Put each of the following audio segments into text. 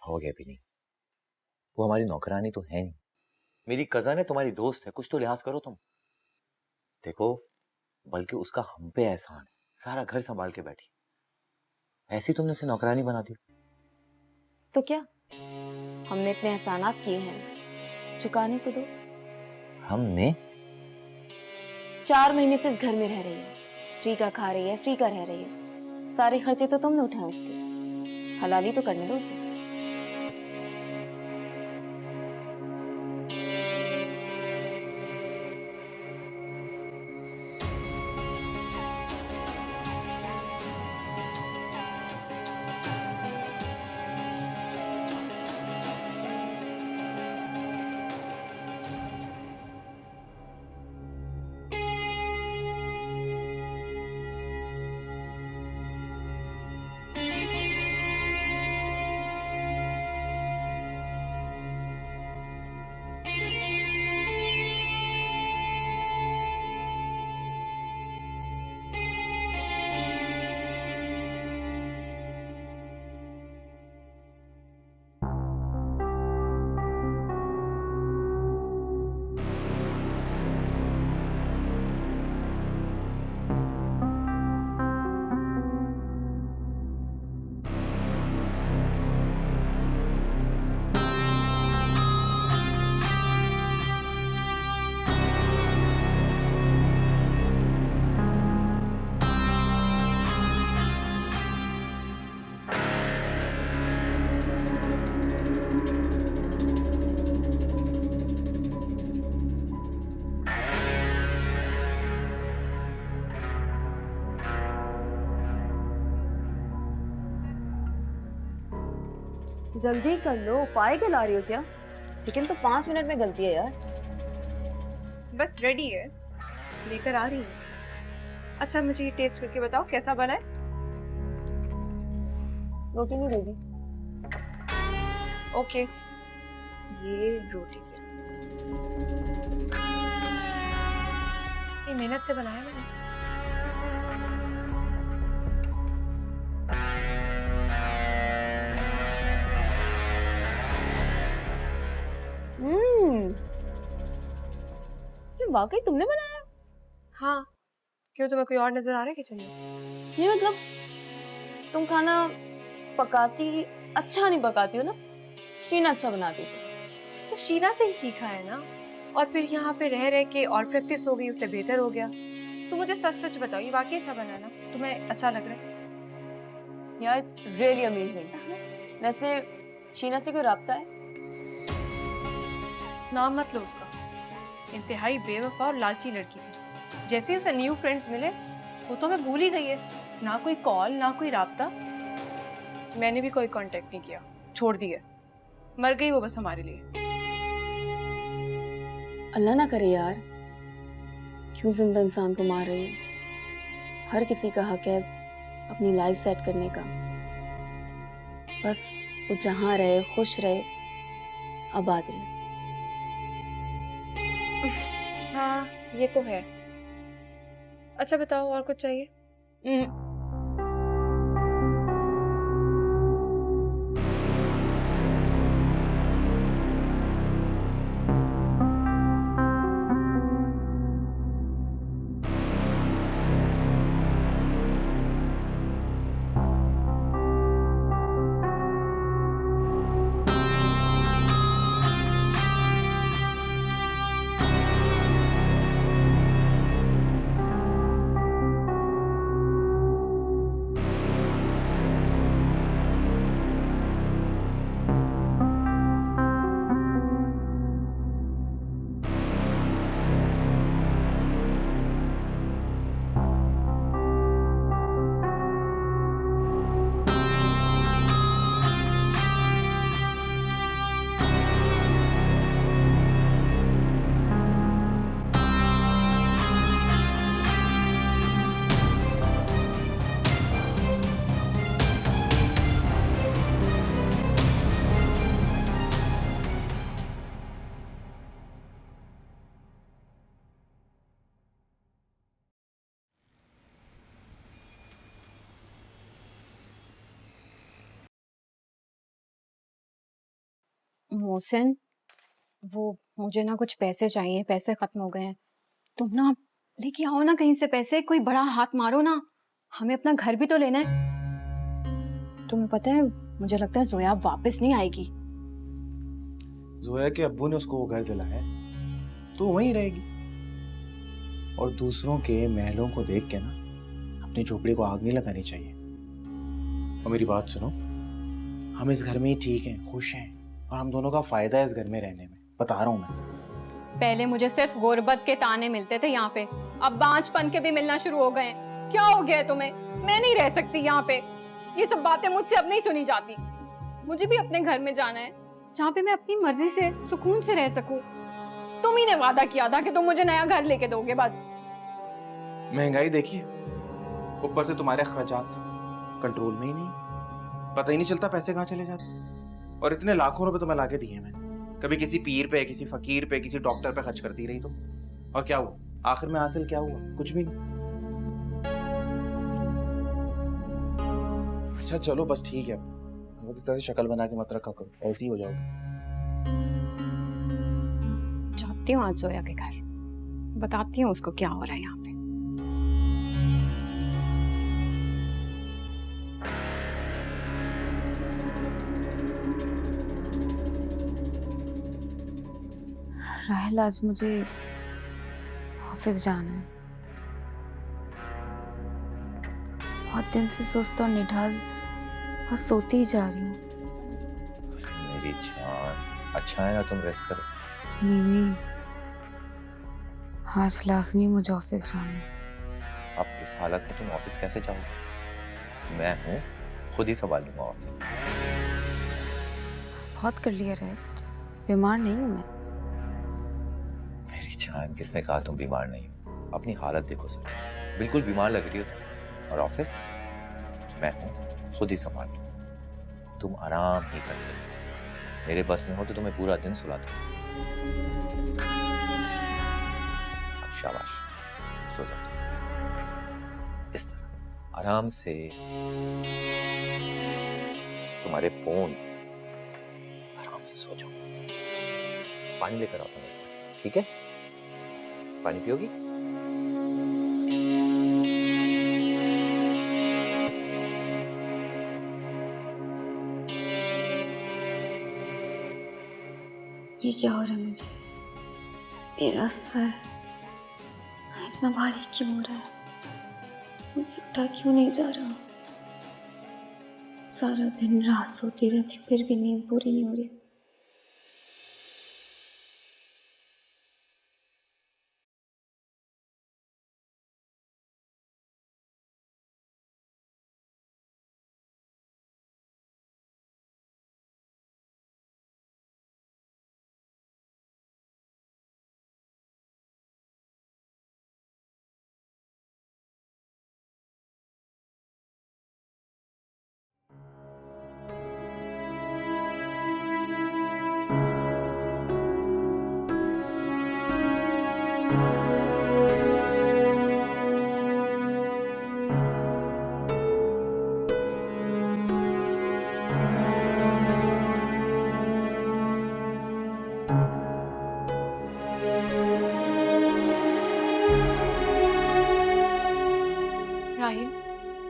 उठाओगे भी नहीं। वो हमारी नौकरानी तो है नहीं, मेरी कजन है, तुम्हारी दोस्त है, कुछ तो लिहाज करो तुम। देखो, बल्कि उसका हम पे एहसान है, सारा घर संभाल के बैठी, ऐसी तुमने उसे नौकरानी बना दी। तो क्या, हमने इतने एहसानात किए हैं, चुकाने तो दो। हमने 4 महीने से इस घर में रह रही है, फ्री का खा रही है, फ्री का रह रही है, सारे खर्चे तो तुमने उठाए उसके, हलाली तो करने दो उसे। जल्दी कर लो, उपाय के ला रही हो क्या? चिकन तो 5 मिनट में गलती है यार। बस रेडी है, लेकर आ रही हूँ। अच्छा, मुझे ये टेस्ट करके बताओ कैसा बना है। रोटी नहीं देगी? ओके, ये रोटी है, ये मेहनत से बनाया मैंने। ये वाकई तुमने बनाया? हाँ, क्यों तुम्हें कोई और नजर आ रहा है किचन में? ये मतलब तुम खाना पकाती अच्छा नहीं पकाती हो ना, शीना अच्छा बनाती थी। तो शीना से ही सीखा है ना, और फिर यहाँ पे रह रह के और प्रैक्टिस हो गई, उससे बेहतर हो गया। तो मुझे सच सच बताओ, ये वाकई अच्छा बना ना? तुम्हें अच्छा लग रहा है? यार इट्स रियली अमेजिंग। वैसे शीना से कोई राब्ता है? नाम मत लो उसका, इंतहाई बेवफा और लालची लड़की है। जैसे ही उसे न्यू फ्रेंड्स मिले, वो तो हमें भूल ही गई है। ना कोई कॉल, ना कोई राब्ता। मैंने भी कोई कांटेक्ट नहीं किया, छोड़ दिया। मर गई वो बस हमारे लिए। अल्लाह ना करे यार, क्यों जिंदा इंसान को मार रही है? हर किसी का हक है अपनी लाइफ सेट करने का। बस वो जहाँ रहे, खुश रहे, आबाद रहे। हाँ, ये तो है। अच्छा बताओ, और कुछ चाहिए? मोहसिन, वो मुझे ना कुछ पैसे चाहिए, पैसे खत्म हो गए हैं। तुम ना लेके आओ ना कहीं से पैसे, कोई बड़ा हाथ मारो ना, हमें अपना घर भी तो लेना है। तुम्हें पता है, मुझे लगता है जोया वापस नहीं आएगी। जोया के अब्बू ने उसको वो घर दिलाया है तो वहीं रहेगी। और दूसरों के महलों को देख के ना अपनी झोपड़ी को आग नहीं लगानी चाहिए। और मेरी बात सुनो, हम इस घर में ही ठीक हैं, खुश हैं, और हम दोनों का फायदा है इस घर में रहने में, बता रहा हूँ मैं। पहले मुझे सिर्फ गुर्बत के ताने मिलते थे यहाँ पे, अब बांझपन के भी मिलना शुरू हो गए हैं। क्या हो गया है तुम्हें? मैं नहीं रह सकती यहाँ पे। ये सब बातें मुझसे अब नहीं सुनी जाती। मुझे भी अपने घर में जाना है, जहाँ पे मैं अपनी मर्जी से सुकून से रह सकूं। तुम ही ने वादा किया था कि तुम मुझे नया घर लेके दोगे। बस महंगाई देखिए, ऊपर से तुम्हारे खर्चात कंट्रोल में ही नहीं, पता ही नहीं चलता पैसे कहाँ चले जाते। और इतने लाखों रुपए तुम्हें लाके दिए मैंने, कभी किसी पीर पे, किसी फकीर पे, किसी डॉक्टर पे खर्च करती रही तुम। और क्या हुआ आखिर में? हासिल क्या हुआ? कुछ भी नहीं। अच्छा चलो बस ठीक है, अब इस तरह से शक्ल बना के मत रखा करो, ऐसी हो जाओगे। जाती हूँ आज जोया के घर, बताती हूँ उसको क्या हो रहा है यहाँ पे। राहिल, आज मुझे ऑफिस जाना है। बहुत दिन से सुस्त और निढाल और सोती ही जा रही हूँ। मेरी जान, अच्छा है ना तुम रेस्ट करो। नहीं, आज लाजमी मुझे ऑफिस जाना है। अब इस हालत में तुम ऑफिस कैसे जाओगे? मैं हूँ, खुद ही संभाल लूंगा ऑफिस। बहुत कर लिया रेस्ट, बीमार नहीं हूँ मैं। मेरी जान, किसने कहा तुम बीमार नहीं हो? अपनी हालत देखो सर, बिल्कुल बीमार लग रही हो तुम। और ऑफिस मैं हूँ, खुद ही संभाल लूंगा। तुम आराम ही करते हो। मेरे बस में हो तो तुम्हें पूरा दिन सुलाता हूँ। अब शाबाश, सो जाओ तुम। इस तरह आराम से। तुम्हारे फोन, आराम से सो जाओ। पानी लेकर आओ तुम्हें, ठीक है? पानी पियोगी? ये क्या हो रहा है मुझे? मेरा सर इतना भारी क्यों हो रहा है? मुझसे उठा क्यों नहीं जा रहा? सारा दिन रात सोती रहती हूँ, फिर भी नींद पूरी नहीं हो रही। राहिल,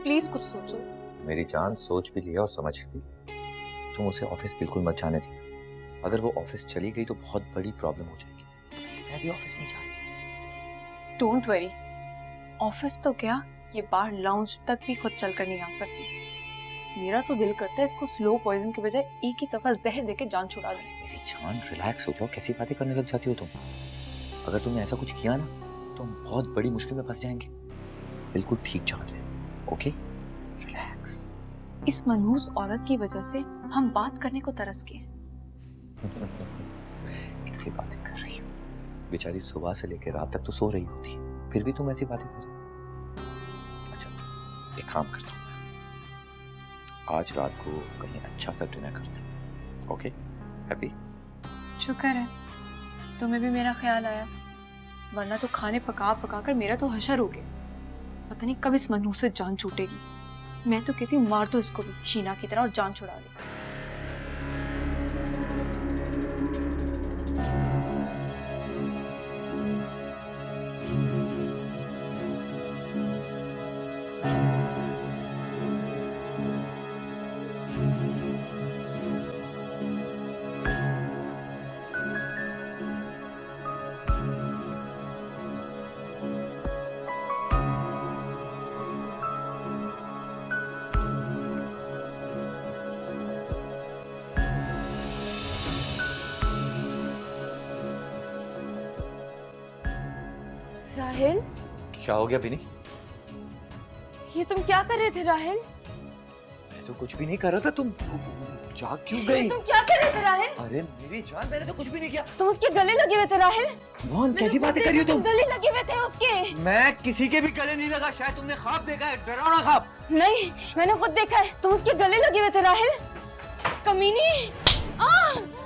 प्लीज कुछ सोचो। मेरी जान, सोच भी लिया और समझ भी लिया। तुम उसे ऑफिस बिल्कुल मत जाने देना। अगर वो ऑफिस चली गई तो बहुत बड़ी प्रॉब्लम हो जाएगी। मैं भी ऑफिस नहीं जा रही। डोंट वरी, ऑफिस तो क्या, ये बार लाउंज तक भी खुद चलकर नहीं आ सकती। मेरा तो दिल करता है इसको स्लो पॉइजन के बजाय एक ही दफा जहर देके जान छुड़ा दूं। मेरी जान, रिलैक्स हो जाओ। कैसी बातें करने लग जाती हो तुम? अगर तुमने ऐसा कुछ किया ना तो हम बहुत बड़ी मुश्किल में फंस जाएंगे। बिल्कुल ठीक जा रहे हैं, ओके? रिलैक्स। इस मनहूस औरत की वजह से हम बात करने को तरस गए। कैसी बातें कर रही हो? बेचारी सुबह से लेकर रात तक तो सो रही होती है, फिर भी तुम ऐसी बातें कर रही हो। अच्छा, एक काम करता हूँ, आज रात को कहीं अच्छा सा डिनर करते हैं, ओके? हैप्पी? शुक्र है तुम्हें भी मेरा ख्याल आया, वरना तो खाने पका पका कर मेरा तो हशर हो गया। पता नहीं कब इस मनहूस से जान छूटेगी। मैं तो कहती हूँ मार दो इसको भी शीना की तरह और जान छुड़ा लो। राहिल, क्या हो गया बिनी? ये तुम क्या कर रहे थे राहिल? मैं तो कुछ भी नहीं कर रहा था, तुम जाग क्यों गई? तुम क्या कर रहे थे राहिल? अरे मेरी जान, मैंने तो कुछ भी नहीं किया। तुम उसके गले लगे हुए थे राहिल। कौन, कैसी बातें कर रही हो तुम? गले लगे हुए थे उसके। मैं किसी के भी गले नहीं लगा, शायद तुमने ख्वाब देखा है, डरावना ख्वाब। नहीं, मैंने खुद देखा है, तुम उसके गले लगे हुए थे राहिल। कमीनी,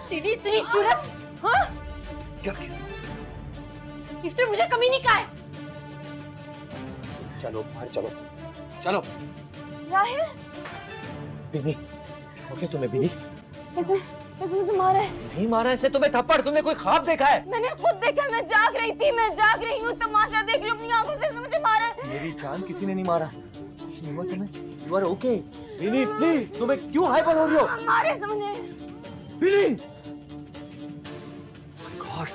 तेरी तेरी जुर्रत, हाँ? क्या? इसने मुझे कमीनी कहा है। चलो बाहर चलो, चलो। राहिल, बिनी, क्या हो गया तुम्हें बिनी? इसने मुझे मारा है। नहीं मारा इसने तुम्हें थप्पड़, तुमने कोई ख्वाब देखा है? मैंने खुद देखा है, मैं जाग रही थी, मैं जाग रही हूँ, तमाशा देख रही हूँ अपनी आंखों से, इसने मुझे मारा है। मेरी जान, किसी ने नहीं मारा, कुछ नहीं हुआ तुम्हें, you are okay. Binny please, तुम्हें क्यों हाइपर हो रही हो? मारे से मुझे। बिनी, गॉड।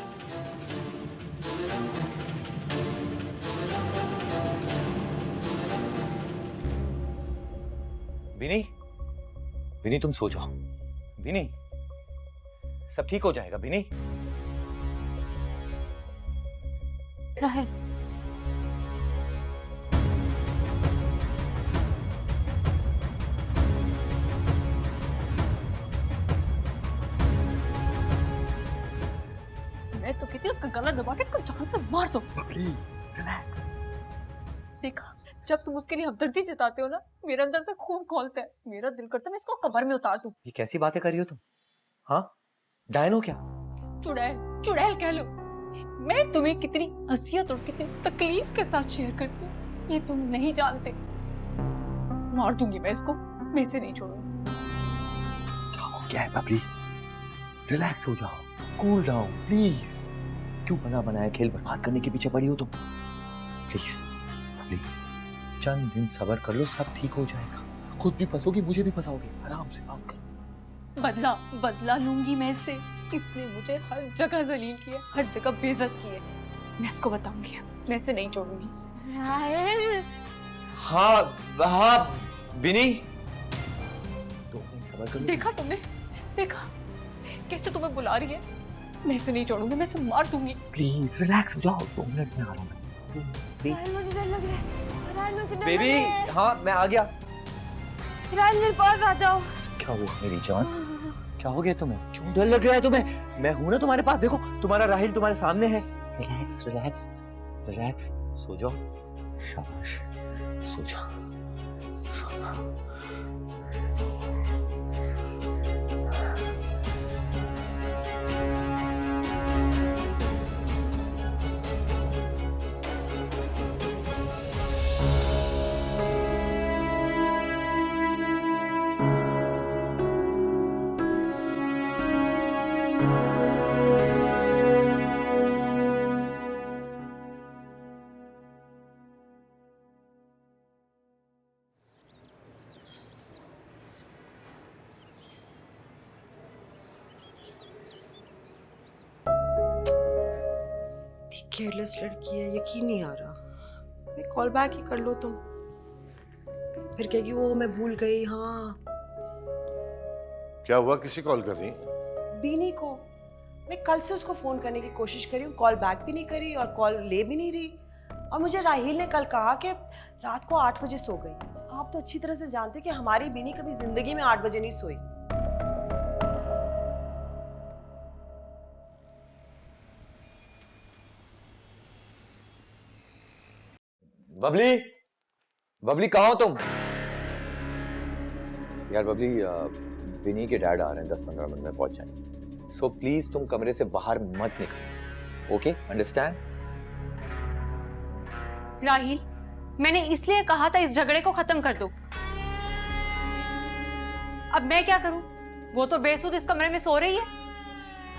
बिनी, बिनी तुम सो जाओ। बिनी, सब ठीक हो जाएगा बिनी। राहिल, मैं तो कहती हूँ उसका गला दबा के इसको जान से मार दो। रिलैक्स। देखा, जब तुम उसके लिए हमदर्दी जताते हो ना, मेरे अंदर से खून खौलता है, मेरा दिल करता है मैं इसको कब्र में उतार दूं। ये कैसी बातें कर रही हो तुम? हाँ, डायन हो क्या? चुड़ैल, चुड़ैल कह लो। मैं तुम्हें कितनी असियत और कितनी तकलीफ के साथ शेयर करती हूँ, ये तुम नहीं जानते। मार दूंगी मैं इसको, मैं इसे नहीं छोड़ूंगी। क्या हो गया है बबली? रिलैक्स हो जाओ, कूल डाउन प्लीज। क्यों बना बनाया खेल बर्बाद करने के पीछे पड़ी हो तुम? प्लीज बबली, चंद दिन सब्र कर लो, सब ठीक हो जाएगा। खुद भी फंसोगी, मुझे भी फंसाओगे, आराम से बात करो। बदला लूंगी मैं इससे। इसने मुझे हर जगह जलील किया, हर जगह बेइज्जत की है। मैं इसको बताऊंगी, मैं इसे नहीं छोड़ूंगी। राहिल, हाँ बिनी, तो सब्र कर लो। देखा तुमने, देखा कैसे तुम्हें बुला रही है। मैं इसे नहीं छोड़ूंगी, मैं इसे मार दूंगी। प्लीज रिलैक्स हो जाओ, 2 मिनट में आ रहा हूँ मैं। प्लीज राहिल मुझे डर लग रहा है। राहिल मुझे डर लग बेबी, रहा है। हाँ मैं आ गया। राहिल मेरे पास आ जाओ। क्या हुआ मेरी जान? क्या हो गया तुम्हें? क्यों डर लग रहा है तुम्हें? मैं हूं ना तुम्हारे पास, देखो तुम्हारा राहिल तुम्हारे सामने है। रिलैक्स रिलैक्स रिलैक्स, सो जाओ, शाबाश, सो जाओ, सो जाओ। केयरलेस लड़की है, यकीन नहीं आ रहा। मैं कॉल बैक ही कर लो तुम, फिर कहेगी वो मैं भूल गई। हाँ, क्या हुआ, किसी कॉल कर रही? बीनी को मैं कल से उसको फोन करने की कोशिश करी हूँ, कॉल बैक भी नहीं करी और कॉल ले भी नहीं रही। और मुझे राहिल ने कल कहा कि रात को 8 बजे सो गई। आप तो अच्छी तरह से जानते कि हमारी बीनी कभी जिंदगी में 8 बजे नहीं सोई। बबली, बबली कहाँ हो तुम? यार बबली, विनी के डैड आ रहे हैं, 10-15 मिनट में पहुंच जाएंगे। सो प्लीज तुम कमरे से बाहर मत निकलो, ओके? अंडरस्टैंड? राहिल, मैंने इसलिए कहा था इस झगड़े को खत्म कर दो। अब मैं क्या करूं? वो तो बेसुध इस कमरे में सो रही है।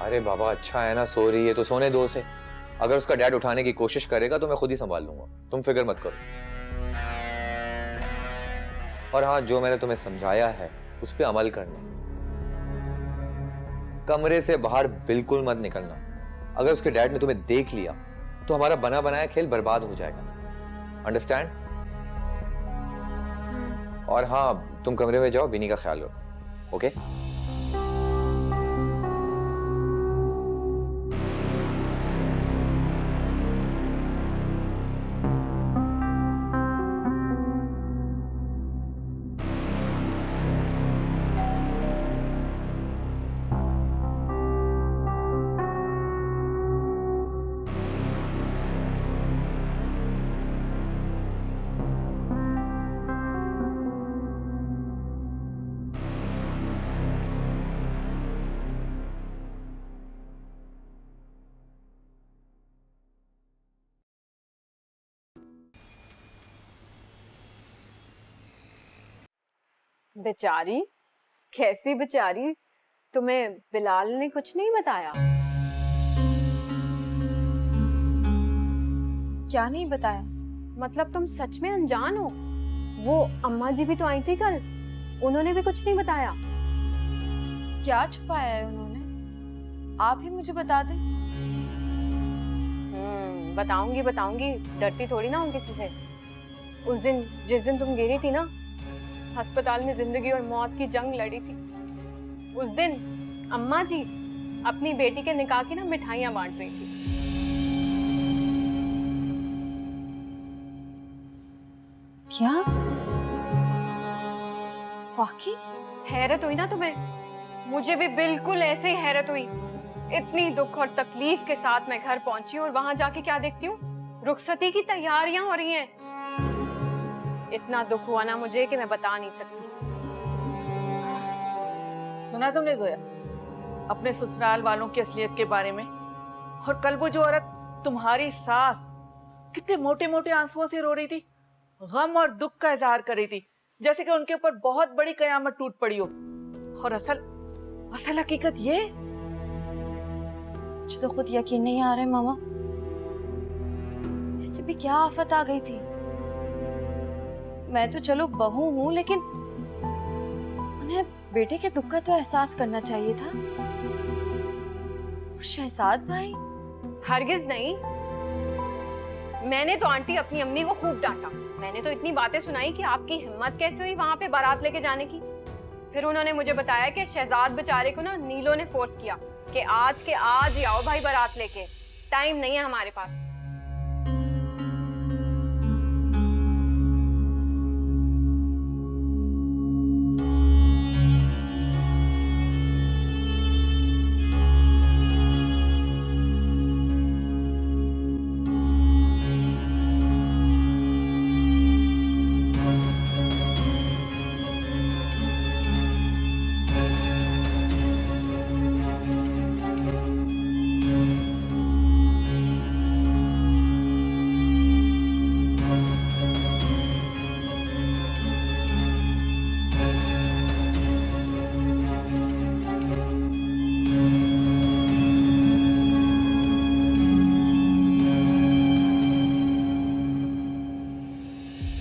अरे बाबा, अच्छा है ना, सो रही है तो सोने दो उसे। अगर उसका डैड उठाने की कोशिश करेगा तो मैं खुद ही संभाल लूंगा, तुम फिक्र मत करो। और हाँ, जो मैंने तुम्हें समझाया है उस पर अमल करना। कमरे से बाहर बिल्कुल मत निकलना। अगर उसके डैड ने तुम्हें देख लिया तो हमारा बना बनाया खेल बर्बाद हो जाएगा। अंडरस्टैंड? और हाँ, तुम कमरे में जाओ, बिनी का ख्याल रखो, ओके? बेचारी? कैसी बेचारी? तुम्हें बिलाल ने कुछ नहीं बताया? क्या नहीं बताया? मतलब तुम सच में अनजान हो? वो अम्मा जी भी तो आई थी कल, उन्होंने भी कुछ नहीं बताया? क्या छुपाया है उन्होंने? आप ही मुझे बता दें। बताऊंगी बताऊंगी, डरती थोड़ी ना हूँ किसी से। उस दिन जिस दिन तुम गिरी थी ना, अस्पताल में जिंदगी और मौत की जंग लड़ी थी, उस दिन अम्मा जी अपनी बेटी के निकाह की ना मिठाइयां बांट रही थी। क्या? वाकई? हैरत हुई ना तुम्हें? मुझे भी बिल्कुल ऐसे ही हैरत हुई। इतनी दुख और तकलीफ के साथ मैं घर पहुंची और वहां जाके क्या देखती हूँ, रुखसती की तैयारियां हो रही हैं। इतना दुख हुआ ना मुझे कि मैं बता नहीं सकती। सुना तुमने जोया अपने ससुराल वालों की असलियत के बारे में? और कल वो जो औरत तुम्हारी सास कितने मोटे मोटे आंसुओं से रो रही थी, गम और दुख का इजहार कर रही थी, जैसे कि उनके ऊपर बहुत बड़ी कयामत टूट पड़ी हो। और असल हकीकत ये, मुझे तो खुद यकीन नहीं आ रहा है मामा, ऐसे भी क्या आफत आ गई थी। मैं तो चलो बहू हूं, लेकिन उन्हें बेटे के दुख का तो एहसास करना चाहिए था। और शहजाद भाई? हरगिज नहीं। मैंने तो आंटी अपनी अम्मी को खूब डांटा। मैंने तो इतनी बातें सुनाई कि आपकी हिम्मत कैसे हुई वहां पे बारात लेके जाने की। फिर उन्होंने मुझे बताया कि शहजाद बेचारे को ना नीलो ने फोर्स किया कि आज के आज ही आओ भाई बारात लेके, टाइम नहीं है हमारे पास।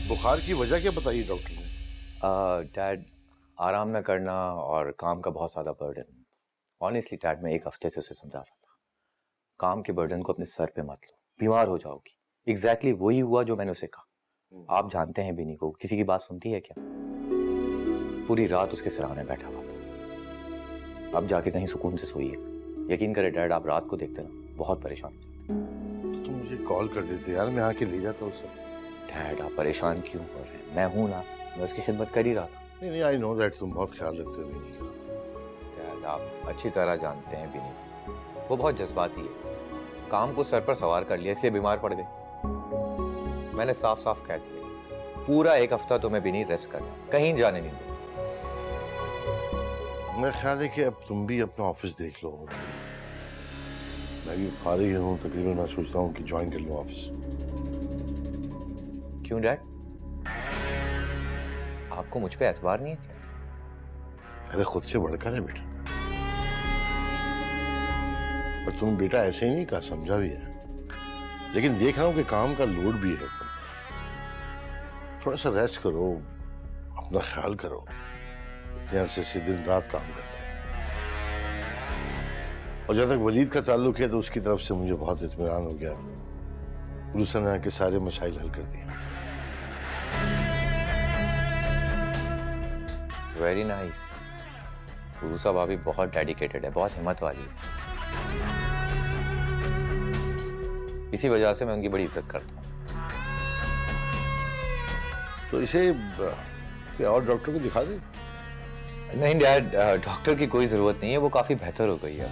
बुखार की वजह क्या बताई डॉक्टर ने? डैड, आराम न करना और काम का बहुत ज़्यादा बर्डन। ऑनेस्टली डैड, मैं एक हफ्ते से उसे समझा रहा था, काम के बर्डन को अपने सर पे मत लो, बीमार हो जाओगी। एग्जैक्टली वही हुआ जो मैंने उसे कहा। आप जानते हैं बिनी को, किसी की बात सुनती है क्या? पूरी रात उसके सिरहाने बैठा हुआ था। अब जाके कहीं सुकून से सोइए। यकीन करें डैड, आप रात को देखते ना बहुत परेशान हो जाते। तो तुम मुझे कॉल कर देते यार, मैं आके ले जाता उसे। डैड, आप परेशान क्यों हो रहे हैं? मैं हूं ना, मैं उसकी खिदमत कर ही रहा था। नहीं, आई नो दैट तुम बहुत ख्याल रखते हो बिनी का। डैड, आप अच्छी तरह जानते हैं बिनी, वो बहुत जज्बाती है। काम को सर पर सवार कर लिया इसलिए बीमार पड़ गई। मैंने साफ साफ कह दिया, पूरा एक हफ्ता तुम्हें बिनी रेस्ट करना, कहीं जाने नहीं दो। मैं ख्याल है कि अब तुम भी अपना ऑफिस देख लो। मैं भी फारिग हूँ तकरीबन, मैं सोच रहा हूँ कि ज्वाइन कर लूँ ऑफिस। क्यों डैड, आपको मुझ पे एतबार नहीं है क्या? अरे खुद से बढ़कर है बेटा। पर तुम बेटा ऐसे ही नहीं कहा, समझा भी है, लेकिन देख रहा हूँ कि काम का लोड भी है तुम पे। थोड़ा सा रेस्ट करो, अपना ख्याल करो। इतने अरसे से दिन रात काम कर रहे हैं। और जब तक वलीद का ताल्लुक है तो उसकी तरफ से मुझे बहुत इत्मीनान हो गया। उरुसा ने आके सारे मसाइल हल कर दिए। Very nice. उरुसा भाभी बहुत डेडिकेटेड है, बहुत हिम्मत वाली है। इसी वजह से मैं उनकी बड़ी इज्जत करता हूँ। तो इसे और डॉक्टर को दिखा दे। नहीं डैड, डॉक्टर की कोई जरूरत नहीं है, वो काफी बेहतर हो गई है।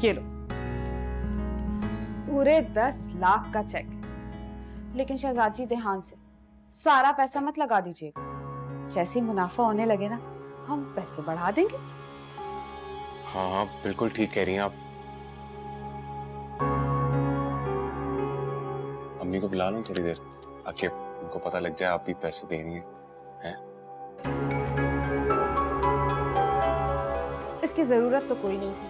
ये लो, पूरे 10 लाख का चेक। लेकिन शहजाद जी ध्यान से, सारा पैसा मत लगा दीजिएगा। जैसे ही मुनाफा होने लगे ना, हम पैसे बढ़ा देंगे। हाँ हाँ बिल्कुल ठीक कह रही हैं आप। अम्मी को बुला लो थोड़ी देर, आके उनको पता लग जाए आप भी पैसे दे रही हैं। इसकी जरूरत तो कोई नहीं थी,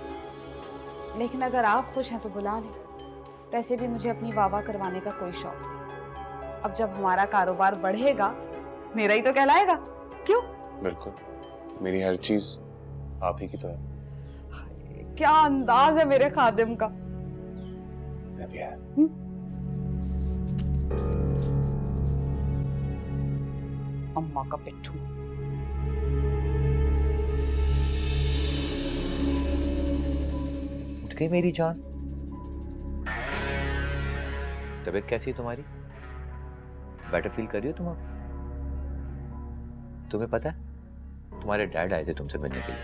लेकिन अगर आप खुश हैं तो बुला लें। वैसे भी मुझे अपनी वाह करवाने का कोई शौक नहीं। अब जब हमारा कारोबार बढ़ेगा, मेरा ही तो कहलाएगा, क्यों? बिल्कुल, मेरी हर चीज आप ही की तो है। क्या अंदाज है मेरे खादिम का। मैं भी है। अम्मा का पिट्ठू। उठ गई मेरी जान। तबीयत कैसी है तुम्हारी? बेटर फील कर रही हो तुम अब? तुम्हें पता है तुम्हारे डैड आए थे तुमसे मिलने के लिए।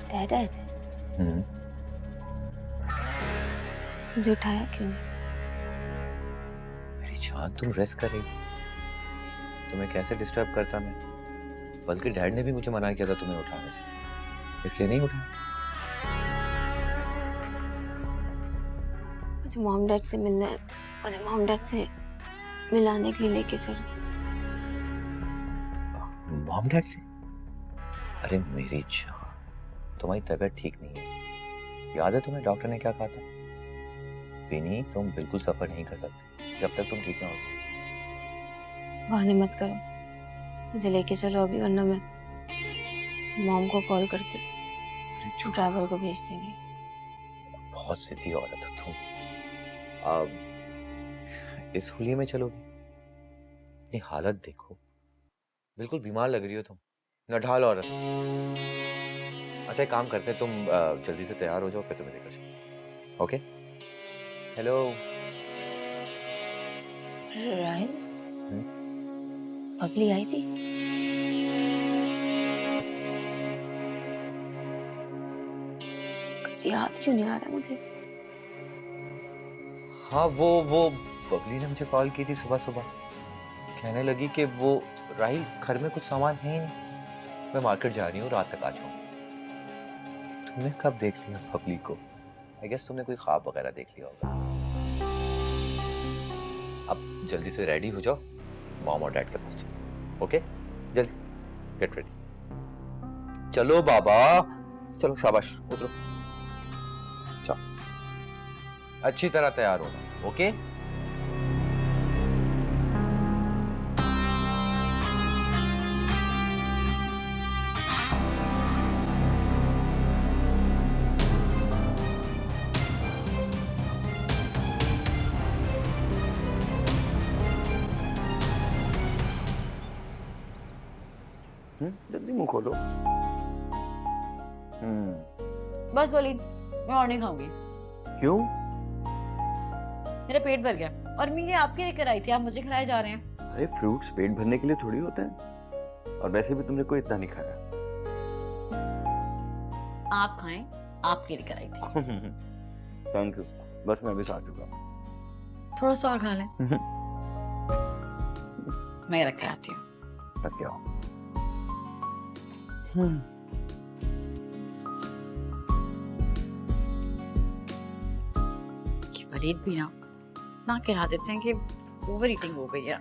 डैड आए थे? मुझे उठाया क्यों नहीं? मेरी जान तुम रेस्ट कर रही थी, तुम्हें कैसे डिस्टर्ब करता मैं? बल्कि डैड ने भी मुझे मना किया था तुम्हें उठाने से, इसलिए नहीं उठाया। मुझे मॉम डैड से मिलना है, मुझे मॉम डैड से मिलाने के लिए लेके चलो। मॉम डैड से? अरे मेरी जान, तुम्हारी तबीयत ठीक नहीं है। याद है तुम्हें डॉक्टर ने क्या कहा था? विनी, तुम बिल्कुल सफर नहीं कर सकते जब तक तुम ठीक ना हो जाओ। बहाने मत करो, मुझे लेके चलो अभी, वरना मैं मॉम को कॉल करती, ड्राइवर को भेज देंगे। बहुत सीधी औरत हो तुम। अब इस होली में चलोगी? अपनी हालत देखो, बिल्कुल बीमार लग रही हो तुम, नढाल औरत। अच्छा एक काम करते हैं, तुम जल्दी से तैयार हो जाओ, फिर तुम्हें लेकर चलो। ओके? हेलो राहिल, बबली आई थी? कुछ याद क्यों नहीं आ रहा मुझे? हाँ वो बबली ने मुझे कॉल की थी सुबह सुबह, कहने लगी कि वो राहिल घर में कुछ सामान है ही नहीं, मैं मार्केट जा रही हूँ, रात तक आ जाऊँ। तुमने कब देख लिया बबली को? आई गेस तुमने कोई ख्वाब वगैरह देख लिया होगा। अब जल्दी से रेडी हो जाओ, मॉम और डैड के पास चलो। ओके, जल्दी गेट रेडी। चलो बाबा, चलो शाबाश, उतरो, चलो अच्छी तरह तैयार होना। ओके? जल्दी मुंह खोलो। बस वलीद, मैं और नहीं खाऊंगी। क्यों? मेरा पेट भर गया, और मैं ये आपके लेकर आई थी, आप मुझे खिलाए जा रहे हैं। अरे फ्रूट्स पेट भरने के लिए थोड़ी होते हैं, और वैसे भी तुमने कोई इतना नहीं खाया। आप खाएं, आपके लेकर आई थी। थैंक यू, बस मैं भी खा चुका। थोड़ा सा और खा लें। मैं रख कर आती हूँ। रख आओ। कि वलीद भी ना इतना गिरा देते हैं कि ओवर ईटिंग हो गई है।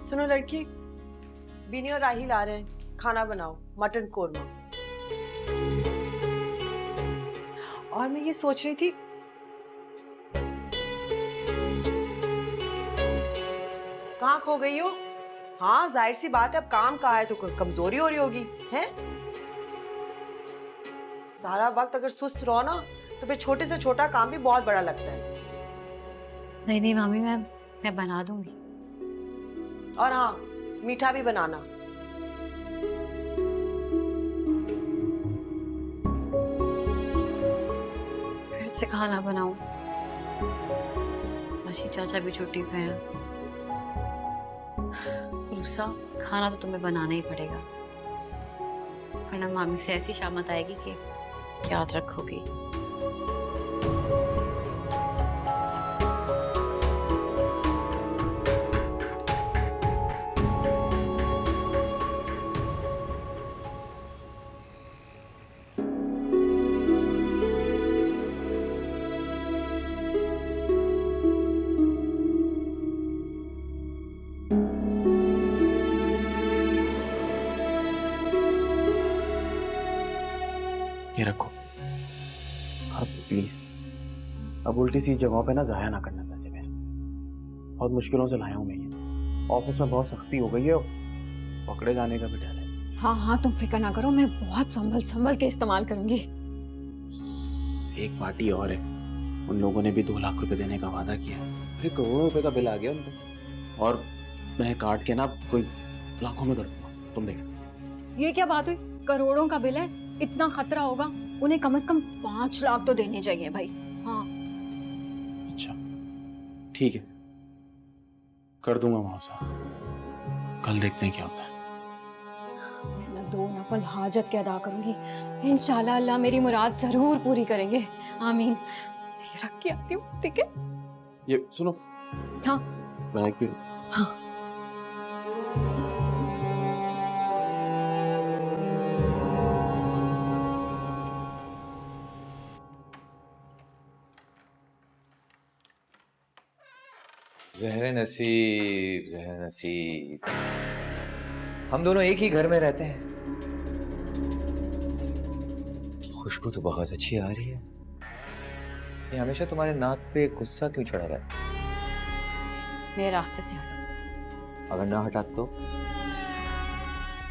सुनो लड़की, बीनी और राहिल आ रहे हैं, खाना बनाओ, मटन कोरमा। और मैं ये सोच रही थी, कहाँ खो गई हो? हाँ जाहिर सी बात है, अब काम कहाँ है तो कमजोरी हो रही होगी, हैं? सारा वक्त अगर सुस्त रहो ना, तो फिर छोटे से छोटा काम भी बहुत बड़ा लगता है। नहीं नहीं मामी, मैं बना दूंगी। और हाँ, मीठा भी बनाना। फिर से खाना बनाऊं? मसी चाचा भी छुट्टी पे हैं। रूसा, खाना तो तुम्हें बनाना ही पड़ेगा, वरना मामी से ऐसी शामत आएगी कि याद रखोगी। ये रखो। अब प्लीज, अब उल्टी सी जगहों पे ना जाया ना करना पैसे मेरे। बहुत मुश्किलों से लाया हूँ मैं ये। ऑफिस में बहुत सख्ती हो गई है, पकड़े जाने का भी डर है। हाँ हाँ, तुम फिक्र ना करो, मैं बहुत संभल के इस्तेमाल करूंगी। एक पार्टी और है, उन लोगों ने भी 2 लाख रुपए देने का वादा किया है। फिर करोड़ों रुपए का बिल आ गया उनको, और मैं काट के ना कोई लाखों में कर दूंगा, तुम देख। ये क्या बात हुई? करोड़ों का बिल है, इतना खतरा होगा? उन्हें कम से कम 5 लाख तो देने चाहिए भाई। हाँ अच्छा ठीक है, कर दूंगा मुआवजा। कल देखते हैं क्या होता है। मैं 2 नफल हाजत के अदा करूंगी, इंशाल्लाह अल्लाह मेरी मुराद जरूर पूरी करेंगे, आमीन। ये रख के आती हूँ, ठीक है? ये सुनो। हाँ बैग भी। हाँ। ज़हर नसीब, ज़हर नसीब, हम दोनों एक ही घर में रहते हैं। खुशबू तो बहुत अच्छी आ रही है। ये हमेशा तुम्हारे नाक पे गुस्सा क्यों चढ़ा रहता है? मेरे रास्ते से हटो। अगर ना हटा तो?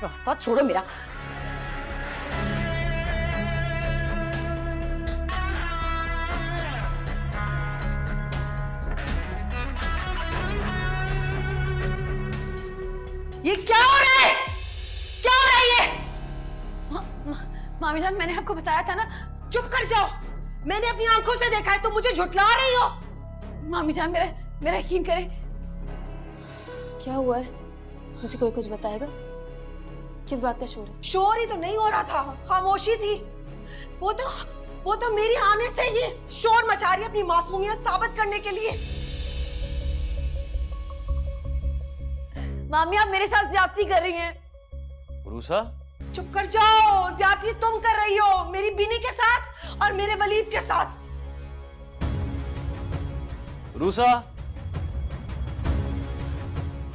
रास्ता छोड़ो मेरा। ये क्या हो रहा है? क्या हो रहा है ये? मामी जान, मैंने आपको बताया था ना। चुप कर जाओ, मैंने अपनी आंखों से देखा है, तुम मुझे झुठला रही हो। मामी जान, मेरा यकीन करें। क्या हुआ है? मुझे कोई कुछ बताएगा? किस बात का शोर है? शोर ही तो नहीं हो रहा था, खामोशी थी। वो तो मेरी आने से ही शोर मचा रही है अपनी मासूमियत साबित करने के लिए। मामी, आप मेरे साथ ज्यादती कर रही हैं। रूसा, चुप कर जाओ, ज्यादती तुम कर रही हो मेरी बीनी के साथ और मेरे वलीद के साथ। रूसा,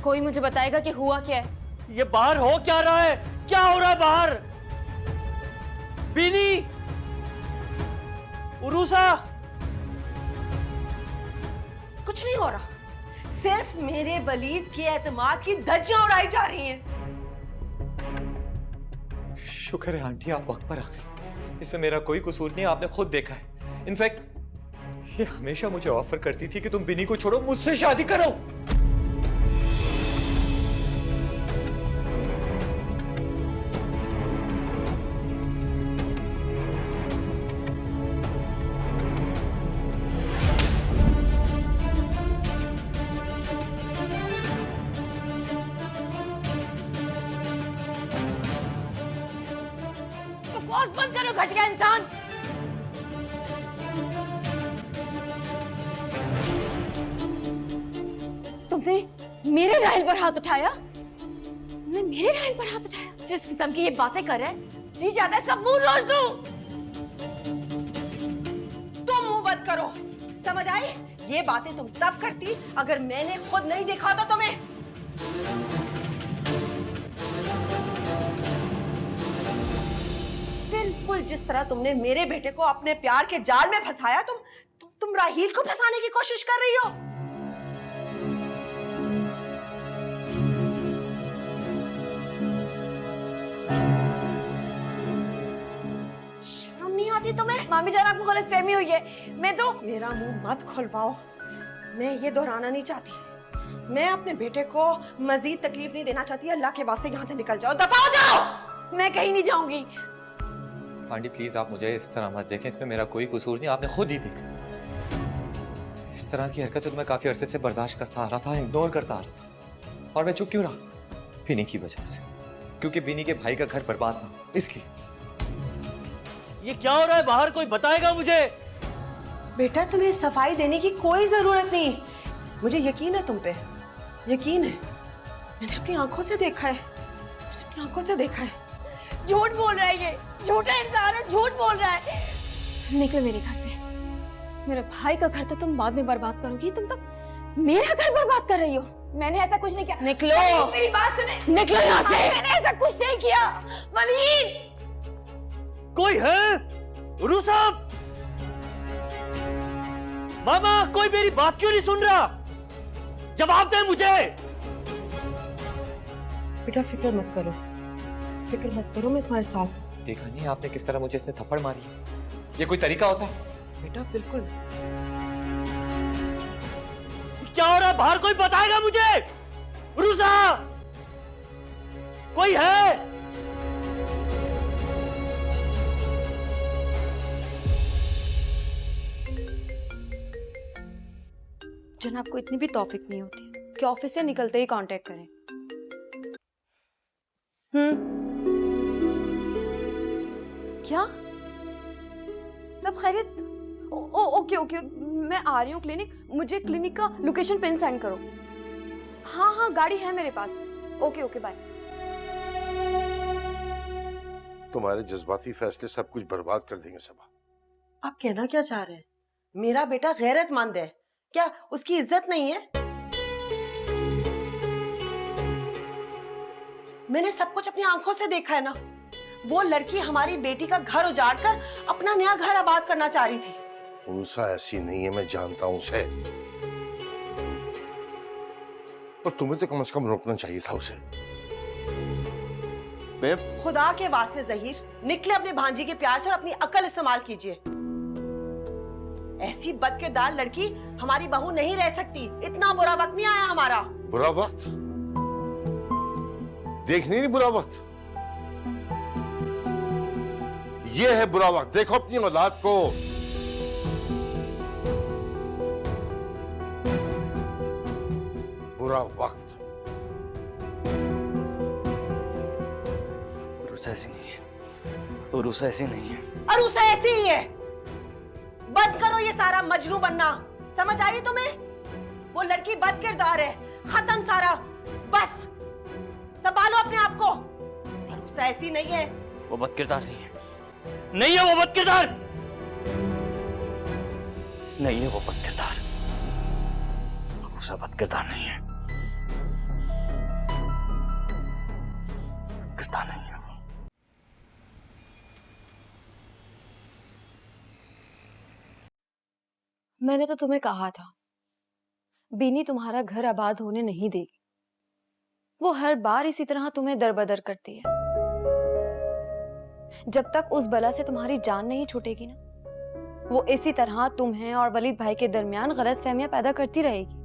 कोई मुझे बताएगा कि हुआ क्या है? ये बाहर हो क्या रहा है? क्या हो रहा है बाहर? बीनी, उरूसा, कुछ नहीं हो रहा, सिर्फ मेरे वलीद के एतमाद की धज्जियां उड़ाई जा रही हैं। शुक्र है आंटी आप वक्त पर आ गई। इसमें मेरा कोई कसूर नहीं, आपने खुद देखा है। इनफैक्ट ये हमेशा मुझे ऑफर करती थी कि तुम बिनी को छोड़ो, मुझसे शादी करो। बकवास बंद करो, घटिया इंसान। तुमने मेरे राहिल पर हाथ उठाया? तुमने मेरे राहिल पर हाथ उठाया? जिस किस्म की ये बातें कर रहे हैं, जी चाहता है इसका मुंह नोच दूं। तुम मुंह बंद करो, समझ आई? ये बातें तुम तब करती अगर मैंने खुद नहीं देखा था तुम्हें। बिल्कुल जिस तरह तुमने मेरे बेटे को अपने प्यार के जाल में फंसाया, तुम राहील को फंसाने की कोशिश कर रही हो। शर्म नहीं आती तुम्हें? मामी जान, आपको गलतफहमी हुई है। मैं तो मेरा मुंह मत खुलवाओ, मैं ये दोहराना नहीं चाहती। मैं अपने बेटे को मजीद तकलीफ नहीं देना चाहती। अल्लाह के वास्ते यहाँ से निकल जाओ, दफा हो जाओ। मैं कहीं नहीं जाऊंगी। आंटी प्लीज आप मुझे इस तरह मत देखें, इसमें मेरा कोई कसूर नहीं, आपने खुद ही देखा। इस तरह की हरकत तो मैं काफी अरसे से बर्दाश्त करता आ रहा था, इग्नोर करता आ रहा था, और मैं चुप क्यों रहा? बिनी की वजह से, क्योंकि बिनी के भाई का घर बर्बाद ना हो, इसलिए। ये क्या हो रहा है बाहर? कोई बताएगा मुझे? बेटा तुम्हें सफाई देने की कोई जरूरत नहीं, मुझे यकीन है तुम पे, यकीन है। मैंने अपनी आंखों से देखा है, मैंने अपनी आंखों से देखा है। झूठ बोल रहा है ये, झूठा इंसान है, झूठ बोल रहा है। निकलो मेरे घर से। मेरे भाई का घर तो तुम बाद में बर्बाद करोगी, तुम तो मेरा घर बर्बाद कर रही हो। मैंने ऐसा कुछ नहीं किया। निकलो, मेरी बात सुने, निकलो यहाँ से। मैंने ऐसा कुछ नहीं किया। वलीद, कोई है? गुरु साहब, मामा, कोई मेरी बात क्यों नहीं सुन रहा? जवाब दे मुझे। बेटा फिक्र मत करो, फिक्र मत करो, मैं तुम्हारे साथ। देखा नहीं आपने किस तरह मुझे इसने थप्पड़ मारी? ये कोई तरीका होता है? बेटा बिल्कुल। क्या हो रहा है बाहर? कोई बताएगा मुझे? गुरु साहब, कोई है? जनाब को इतनी भी तौफीक नहीं होती कि ऑफिस से निकलते ही कांटेक्ट करें। क्या सब खैरियत? ओके ओके, मैं आ रही हूँ क्लिनिक। मुझे क्लिनिक का लोकेशन पिन सेंड करो। हाँ हाँ, गाड़ी है मेरे पास। Okay okay, bye. तुम्हारे जज्बाती फैसले सब कुछ बर्बाद कर देंगे सबा। आप कहना क्या चाह रहे हैं? मेरा बेटा गैरतमंद है, क्या उसकी इज्जत नहीं है? मैंने सब कुछ अपनी आंखों से देखा है ना। वो लड़की हमारी बेटी का घर उजाड़ कर अपना नया घर आबाद करना चाह रही थी। उनसा ऐसी नहीं है, मैं जानता हूं उसे। पर तुम्हें तो कम से कम रोकना चाहिए था उसे। खुदा के वास्ते जहीर, निकले अपने भांजी के प्यार से और अपनी अकल इस्तेमाल कीजिए। ऐसी बदकिरदार लड़की हमारी बहू नहीं रह सकती। इतना बुरा वक्त नहीं आया हमारा। बुरा वक्त देखने नहीं, बुरा वक्त ये है। बुरा वक्त देखो अपनी औलाद को। बुरा वक्त। उरुसा ऐसी नहीं है, उरुसा ऐसी नहीं है। अरुसा ऐसी ही है। बंद करो ये सारा मजनू बनना, समझ आई तुम्हें? वो लड़की बदकिरदार है, खत्म सारा। बस संभालो अपने आप को। अरुसा ऐसी नहीं है। वो बदकिरदार नहीं है, नहीं है वो बदकिरदार, नहीं है वो बदकिरदार। उसे बदकिरदार नहीं है, बदकिरदार नहीं है वो। मैंने तो तुम्हें कहा था, बीनी तुम्हारा घर आबाद होने नहीं देगी। वो हर बार इसी तरह तुम्हें दरबदर करती है। जब तक उस बला से तुम्हारी जान नहीं छूटेगी ना, वो इसी तरह तुम्हें और वलीद भाई के दरमियान गलतफहमियां पैदा करती रहेगी।